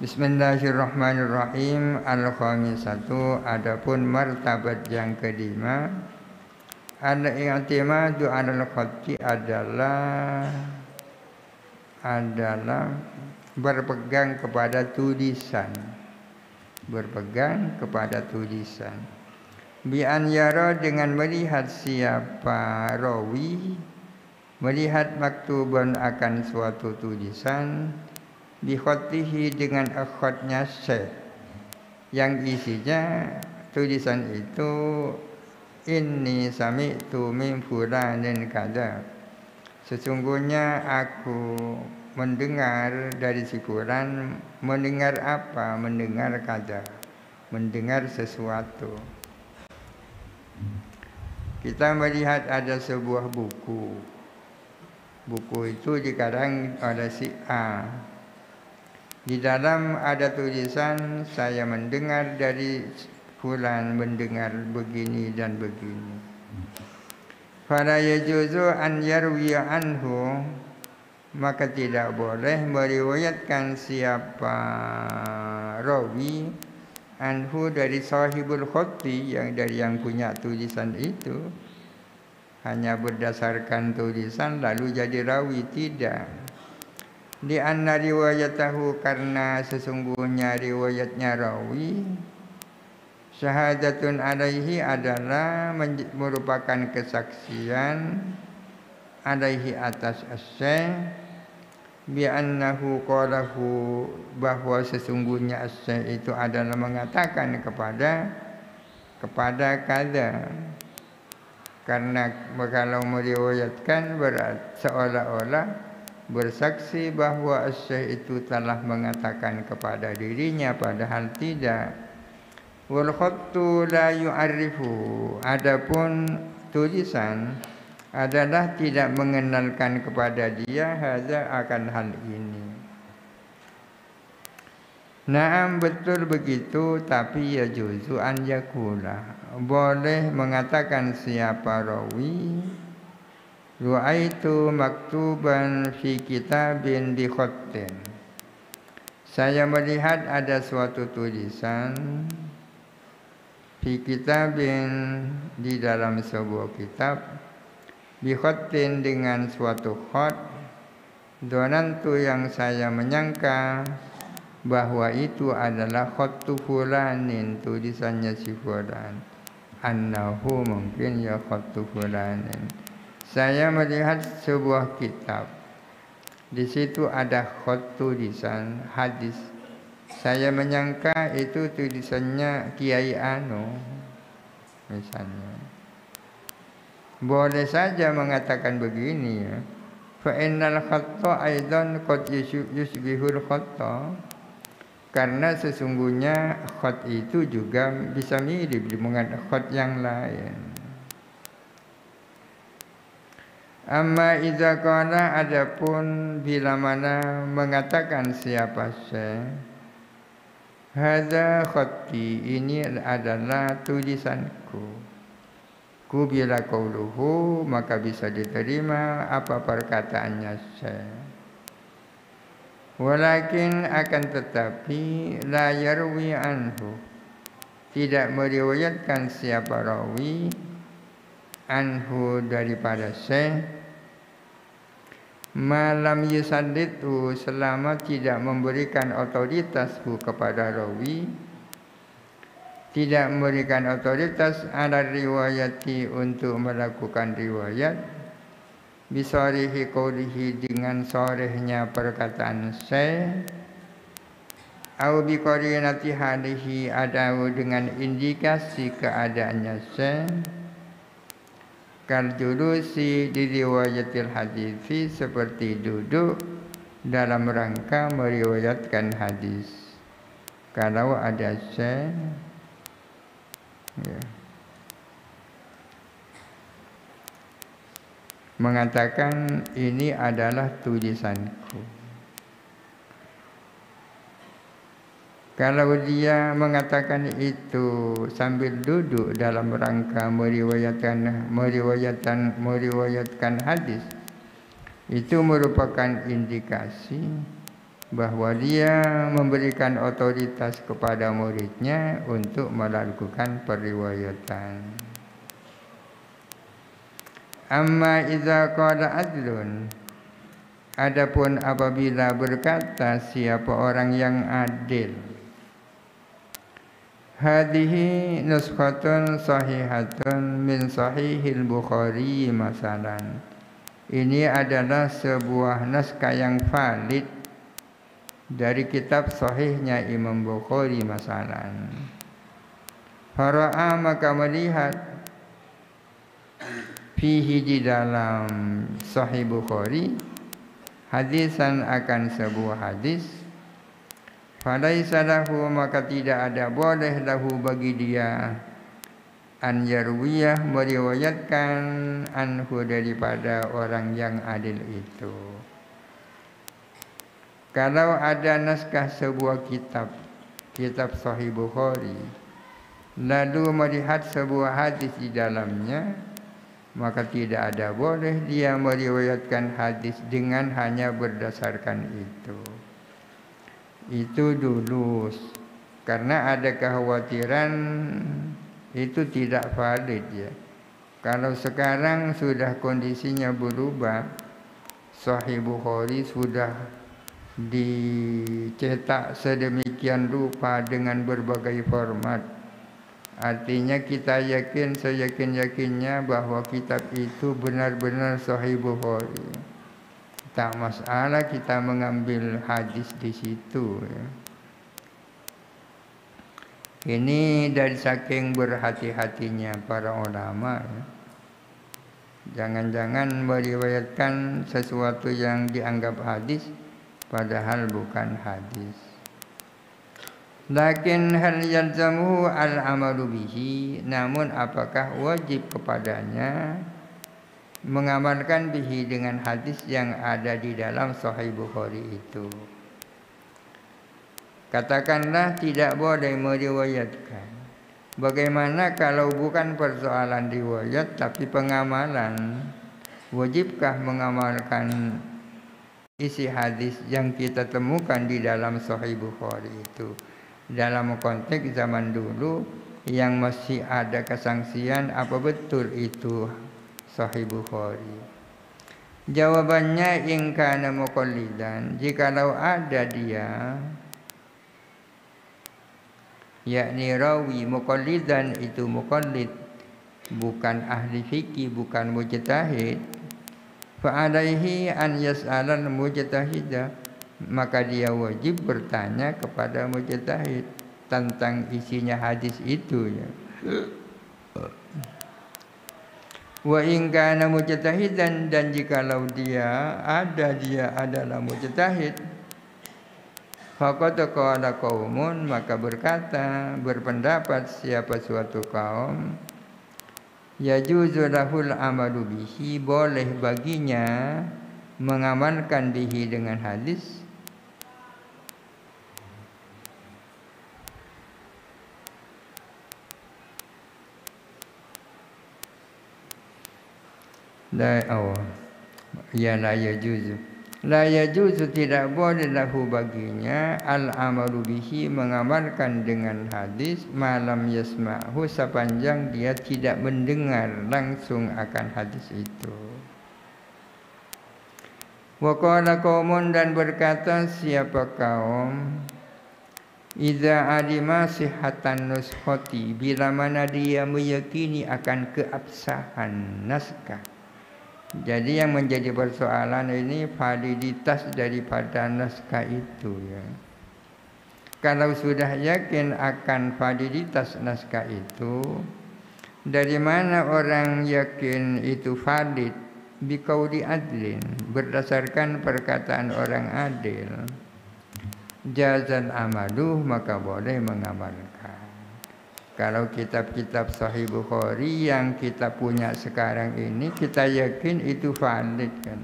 Bismillahirrahmanirrahim. Al-khamisatu, adapun martabat yang kelima, al-i'timadu 'alal khatti adalah berpegang kepada tulisan. Berpegang kepada tulisan. Bi an yara, dengan melihat siapa rawi melihat maktuban akan suatu tulisan, bi khatihi, dengan khatnya syekh, yang isinya tulisan itu inni sami'tu min fulanin kada, sesungguhnya aku mendengar dari si fulan. Mendengar apa? Mendengar kada, mendengar sesuatu. Kita melihat ada sebuah buku. Buku itu dikarang oleh si A. Di dalam ada tulisan, saya mendengar dari fulan, mendengar begini dan begini. Fala yajuzu an yarwiya anhu, maka tidak boleh meriwayatkan siapa rawi anhu dari sahibul khatti, yang dari yang punya tulisan itu, hanya berdasarkan tulisan lalu jadi rawi, tidak. Di anna riwayatahu, karena sesungguhnya riwayatnya rawi, syahadatun alaihi, adalah merupakan kesaksian alaihi, atas as-syekh, bi annahu qalahu, bahwa sesungguhnya as-syekh itu adalah mengatakan kepada kada. Karena kalau meriwayatkan berarti seolah-olah bersaksi bahwa as-syekh itu telah mengatakan kepada dirinya, padahal tidak. Wal khattu la yu'arrifu, adapun tulisan adalah tidak mengenalkan kepada dia hadza, akan hal ini. Naam, betul begitu, tapi ya juzu an yakula, boleh mengatakan siapa rawi, ru'aitu maktuban fi kitabin bi khattin, saya melihat ada suatu tulisan, fi kitabin, di dalam sebuah kitab, bi khattin, dengan suatu khat, donantu, yang saya menyangka bahwa itu adalah khattu fulanin, tulisannya si fulan, annahu, mungkin ya khattu fulanin. Saya melihat sebuah kitab, di situ ada khat, tulisan hadis. Saya menyangka itu tulisannya Kiai Anu, misalnya. Boleh saja mengatakan begini, ya. Fa innal khatta aidan qad yusbihul khatta, karena sesungguhnya khat itu juga bisa mirip dengan khat yang lain. Amma idza qala, adapun bila mana mengatakan siapa syekh, hadza khatti, ini adalah tulisanku, kubila qauluhu, maka bisa diterima apa perkataannya syekh. Walakin, akan tetapi, la yarwi anhu, tidak meriwayatkan siapa rawi anhu, daripada syekh, malam yusadditu, selama tidak memberikan otoritas kepada rawi, tidak memberikan otoritas ala riwayati, untuk melakukan riwayat, bisarihi qawlihi, dengan sorehnya perkataan syekh, au biqarinati halihi, atau dengan indikasi keadaannya syekh, kal julusi di riwayatil hadisi, seperti duduk dalam rangka meriwayatkan hadis. Kalau ada syekh, ya, mengatakan ini adalah tulisanku, kalau dia mengatakan itu sambil duduk dalam rangka meriwayatkan hadis, itu merupakan indikasi bahwa dia memberikan otoritas kepada muridnya untuk melakukan periwayatan. Amma idza qala adlun, adapun apabila berkata siapa orang yang adil, hadhihi nuskhatun sahihatun min sahihil Bukhari masalan, ini adalah sebuah naskah yang valid dari kitab sahihnya Imam Bukhari masalan. Fara'a, maka melihat, fihi di dalam Sahih Bukhari, hadisan akan sebuah hadis, falaisa lahu, maka tidak ada boleh lahu bagi dia, an yarwiyah, meriwayatkan, anhu, daripada orang yang adil itu. Kalau ada naskah sebuah kitab Sahih Bukhari, lalu melihat sebuah hadis di dalamnya, maka tidak ada boleh dia meriwayatkan hadis dengan hanya berdasarkan itu. Itu dulu, karena ada kekhawatiran itu tidak valid ya. Kalau sekarang sudah kondisinya berubah, Sahih Bukhari sudah dicetak sedemikian rupa dengan berbagai format. Artinya kita yakin, seyakin-yakinnya bahwa kitab itu benar-benar Sahih Bukhari. Tak masalah kita mengambil hadis di situ ya. Ini dari saking berhati-hatinya para ulama ya. Jangan-jangan meriwayatkan sesuatu yang dianggap hadis padahal bukan hadis. Lakin hal yalzamuhu al-amalu bihi, namun apakah wajib kepadanya mengamalkan bihi dengan hadis yang ada di dalam Sahih Bukhari itu. Katakanlah tidak boleh meriwayatkan. Bagaimana kalau bukan persoalan riwayat tapi pengamalan? Wajibkah mengamalkan isi hadis yang kita temukan di dalam Sahih Bukhari itu? Dalam konteks zaman dulu yang masih ada kesangsian apa betul itu Sahih Bukhari. Jawabannya, in kana muqallidan, jikalau ada dia, yakni rawi muqallidan, itu muqallid bukan ahli fikih, bukan mujtahid, fa alaihi an yas'alal mujtahidah, maka dia wajib bertanya kepada mujtahid tentang isinya hadis itu ya. Wa in kana mujtahidan, dan jikalau dia adalah mujtahid, faqad qala qaumun, maka berpendapat siapa suatu kaum, yajuzu lahul amalu bihi, boleh baginya mengamalkan bihi dengan hadis, la yajuzu, tidak boleh lahu baginya, al amalu bihi, mengamalkan dengan hadis, malam yasma'hu, sepanjang dia tidak mendengar langsung akan hadis itu. Wa qala qaumun, dan berkata siapa kaum, idza alima sihhatan nuskhati, bila mana dia meyakini akan keabsahan naskah. Jadi yang menjadi persoalan ini validitas daripada naskah itu ya. Kalau sudah yakin akan validitas naskah itu, dari mana orang yakin itu valid? Biqauli adlin, berdasarkan perkataan orang adil. Jazal amaluh, maka boleh mengamalkan. Kalau kitab-kitab Sahih Bukhari yang kita punya sekarang ini, kita yakin itu valid kan.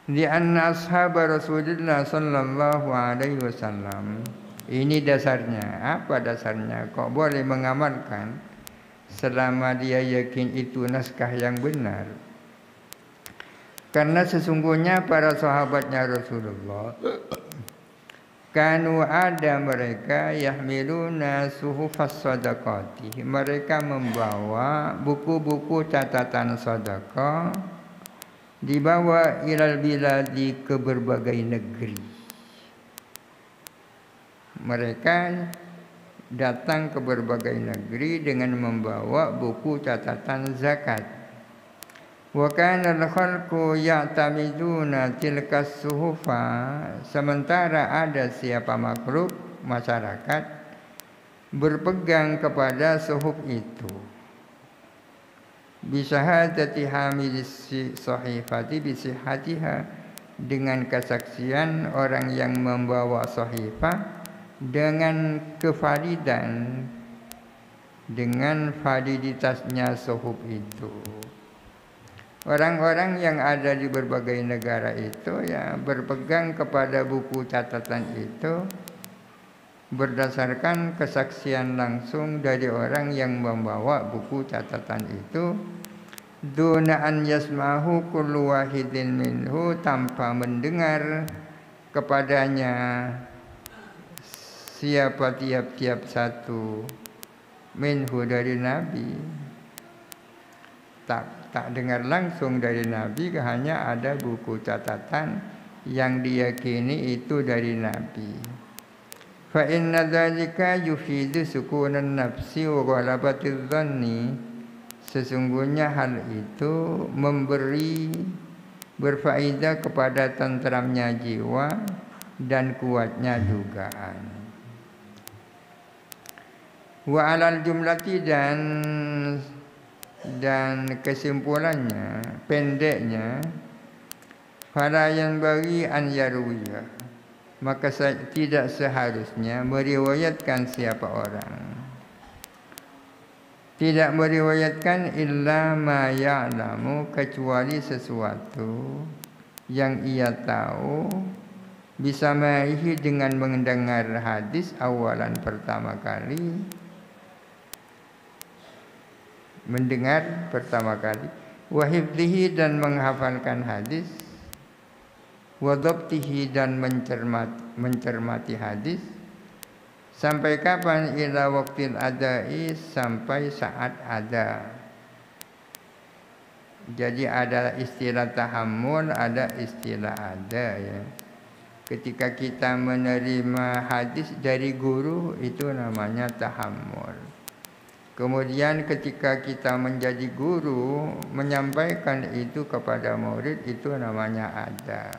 Di anna ashab Rasulullah sallallahu alaihi wasallam. Ini dasarnya. Apa dasarnya? Kok boleh mengamalkan selama dia yakin itu naskah yang benar? Karena sesungguhnya para sahabatnya Rasulullah kanu ada mereka yahmiluna suhufas sadaqati. Mereka membawa buku-buku catatan sedekah dibawa ilal biladi ke berbagai negeri. Mereka datang ke berbagai negeri dengan membawa buku catatan zakat. Wa kana al-khalqu ya'tamiduna tilkas suhufa, sementara ada siapa makhluk masyarakat berpegang kepada suhuf itu. Bisahadati hamilis sahifati bisihatiha, dengan kesaksian orang yang membawa sahifah dengan kevalidan, dengan validitasnya suhuf itu. Orang-orang yang ada di berbagai negara itu ya berpegang kepada buku catatan itu berdasarkan kesaksian langsung dari orang yang membawa buku catatan itu, duna an yasmahu kullu wahidin minhu, tanpa mendengar kepadanya siapa tiap-tiap satu minhu dari Nabi. Tak dengar langsung dari Nabi, hanya ada buku catatan yang diyakini itu dari Nabi. Fa inna dzalika yufidu sukunan nafsi wa ghalabatiz dhanni, sesungguhnya hal itu berfaedah kepada tenteramnya jiwa dan kuatnya dugaan. Wa alal jumlati, dan kesimpulannya, pendeknya, fala yanbaghi an yarwiya, maka tidak seharusnya meriwayatkan siapa orang, tidak meriwayatkan illa ma ya'lamu, kecuali sesuatu yang ia tahu, bisa maihi, dengan mendengar hadis awalan pertama kali, mendengar pertama kali, wa hifdhihi, dan menghafalkan hadis, wa dhabtihi, dan mencermati hadis, sampai kapan? Ila waqtil adai, sampai saat ada. Jadi ada istilah tahammul, ada istilah ada ya. Ketika kita menerima hadis dari guru itu namanya tahammul. Kemudian ketika kita menjadi guru, menyampaikan itu kepada murid, itu namanya ada.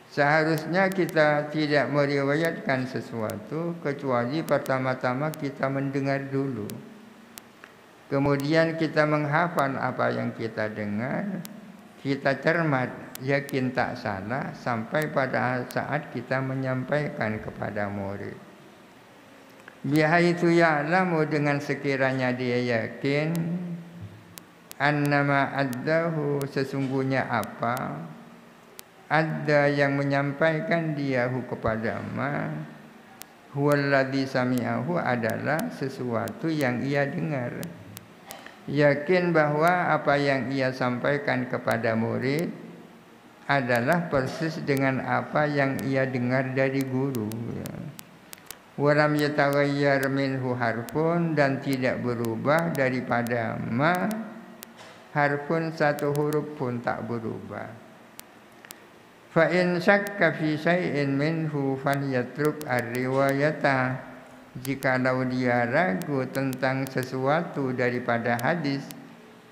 Seharusnya kita tidak meriwayatkan sesuatu kecuali pertama-tama kita mendengar dulu. Kemudian kita menghafal apa yang kita dengar, kita cermat, yakin tak salah, sampai pada saat kita menyampaikan kepada murid. Bihaitsu ya'lamu, dengan sekiranya dia yakin, annama addahu, sesungguhnya apa ada yang menyampaikan diahu kepada ma, huwallazi sami'ahu, adalah sesuatu yang ia dengar. Yakin bahwa apa yang ia sampaikan kepada murid adalah persis dengan apa yang ia dengar dari guru ya. Walam yataghayyar minhu harfun, dan tidak berubah daripada ma harfun, satu huruf pun tak berubah. Fa in syakka fi syai'in minhu falyatruk ar-riwayata, jikalau dia ragu tentang sesuatu daripada hadis,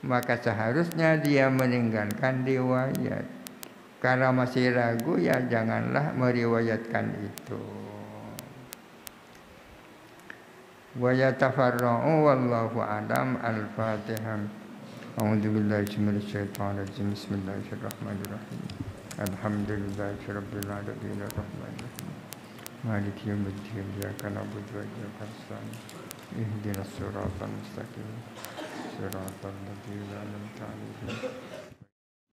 maka seharusnya dia meninggalkan riwayat. Kalau masih ragu ya janganlah meriwayatkan itu. Wa yatafarra'u wallahu a'lam. Al-Fatihah. A'udzu billahi minasyaitonir syaitonir rajim. Bismillahirrahmanirrahim. Alhamdulillahirabbil alamin arrahmanir rahim. Maliki yaumiddin. Iyyaka na'budu wa iyyaka nasta'in. Ihdinas siratal mustaqim. Siratal ladzina an'amta 'alaihim